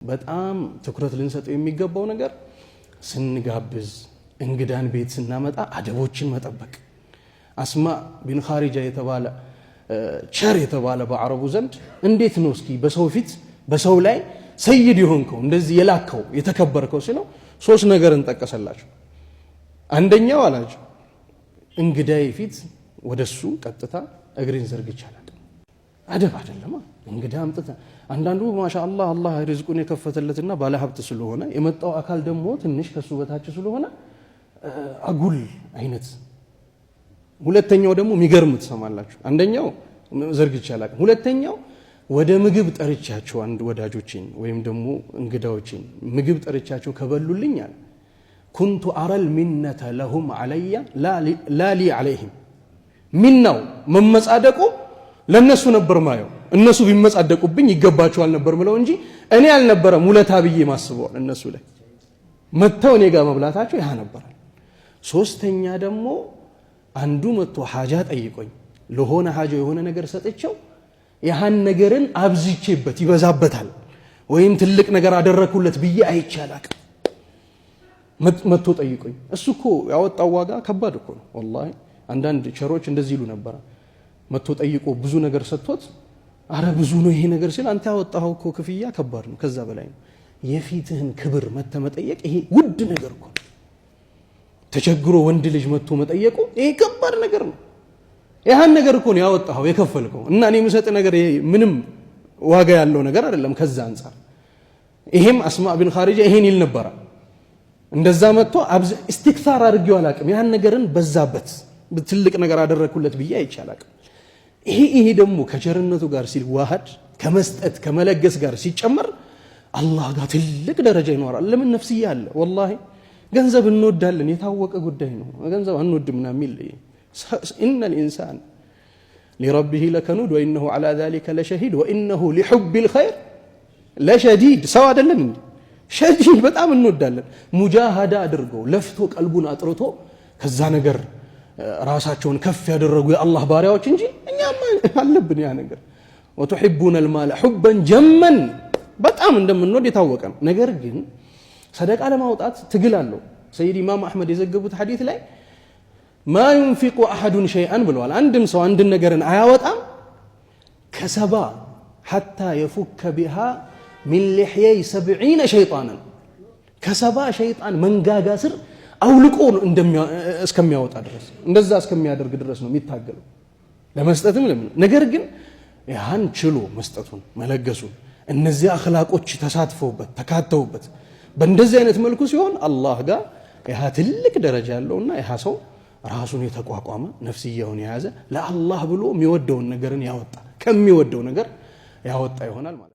በጣም ትኩረት ልንሰጠው የሚገባው ነገር ስንጋብዝ እንግዳን ቤት ስናመጣ አደቦችን መጠበቅ። አስማ ቢን ኻሪጃ የተባለ ቸር የተባለ በአረቡ ዘንድ እንዴት ነው እስኪ በሰው ፊት በሰው ላይ ሰይድ ይሆንከው እንደዚህ የላከው የተከበርከው ሲለው ሶስት ነገር እንጠቀሰላችሁ። አንደኛው አላችሁ እንግዳይ ፊት ወደሱ ቀጥታ እግሬን ዘርግቻለሁ። አደብ አይደለም እንግዳ አምጥታ አንዳንዱ ማሻአላህ አላህ ሪዝቁን የከፈተለትና ባለ ሀብት ስለሆነ የመጣው አካል ደግሞ ትንሽ ከሱ በታች ስለሆነ አጉል አይነት። ሁለተኛው ደግሞ የሚገርም ትሰማላችሁ። አንደኛው ዘርግቻለሁ። ሁለተኛው ወደ ምግብ ጠርቻቸው አንድ ወዳጆችን ወይም ደግሞ እንግዳዎችን ምግብ ጠርቻቸው ከበሉልኝ አለ ኩንቱ አረል ሚነተ ለሁም አለያ ላሊ አለይህም ሚናው መመጻደቁ ለነሱ ነበር ማየው እነሱ ቢመጻደቁብኝ ይገባቸዋል ነበር ምለው እንጂ እኔ አልነበረም ውለታ ብዬ ማስበው እነሱ ላይ መተው እኔ ጋር መብላታቸው ያ ነበር። ሶስተኛ ደግሞ አንዱ መጥቶ ሐጃ ጠይቆኝ ለሆነ ሐጃ የሆነ ነገር ሰጥቼው ያን ነገርን አብዝቼበት ይበዛበታል ወይም ትልቅ ነገር አደረኩለት ብዬ አይቻላቅ መጥቶ ጠይቆኝ እሱ እኮ ያወጣው ዋጋ ከባድ እኮ ነው والله አንዳንድ ቸሮች እንደዚህ ይሉ ነበር መጥቶ ጠይቆ ብዙ ነገር ሰጥቶት አረ ብዙ ነው ይሄ ነገር ሲል አንተ ያወጣው እኮ ክፍያ ከባድ ነው ከዛ በላይ ነው የፊትህን ክብር መተመጠየቅ ይሄ ውድ ነገር እኮ ተቸግሮ ወንድ ልጅ መጥቶ መጠየቁ ይሄ ከባድ ነገር ነው ያን ነገር እኮ ነው ያወጣው የከፈልከው እና እኔ የምሰጥ ነገር ምንም ዋጋ ያለው ነገር አይደለም ከዛ አንፃር ይሄም አስማ ቢን ኻሪጃ ይሄን ይል ነበር እንደዛ መጥቶ ኢስቲክታር አድርጌው አላቅም ያን ነገርን በዛበት በትልቅ ነገር አደረኩለት ብዬ አይቻላል። ይሄ ደግሞ ከቸርነቱ ጋር ሲዋሃድ ከመስጠት ከመለገስ ጋር ሲጨመር አላህ ጋር ትልቅ ደረጃ ይኖራል። ለምን ነፍስያ አለ والله ገንዘብ እንወዳለን የታወቀ ጉዳይ ነው ገንዘብ አንወድምና ሚል إن الإنسان لربه لكنود وإنه على ذلك لشهيد وإنه لحب الخير لشديد سواء አይደለም እንዴ شديد በጣም እንወዳለን ሙጃሃዳ አድርገው ለፍቶ ቀልቡን አጥርቶ ከዛ ነገር ራሳቸውን ከፍ ያደረጉ የአላህ ባሪያዎች እንጂ እኛማ አለብን ያ ነገር وتحبون المال حبا جما በጣም እንደምንወድ የታወቀ ነው። ነገር ግን ሰደቃ ለማውጣት ትግላለሁ። ሰይድ ኢማም አህመድ የዘገቡት ሐዲስ ላይ ما ينفق احد شيئا ብለዋል። አንድም ሰው አንድ ነገርን አያወጣም ከሰባ حتى يفك بها من لحيي 70 شيطانا ከሰባ ሸይጣን መንጋጋ ስር አውልቆ እስከሚያወጣ ድረስ እንደዛ እስከሚያደርግ ድረስ ነው የሚታገለው ለመስጠትም ለምን። ነገር ግን ያን ችሎ መስጠቱን መለገሱን እነዚህ አኽላቆች ተሳትፈውበት ተካተውበት በእንደዚህ አይነት መልኩ ሲሆን አላህ ጋር ያ ትልቅ ደረጃ ያለውና ያ ሰው ራሱን የተቋቋመ ነፍስያውን የያዘ ለአላህ ብሎ የሚወደውን ነገርን ያወጣ ከሚወደው ነገር ያወጣ ይሆናል ማለት ነው።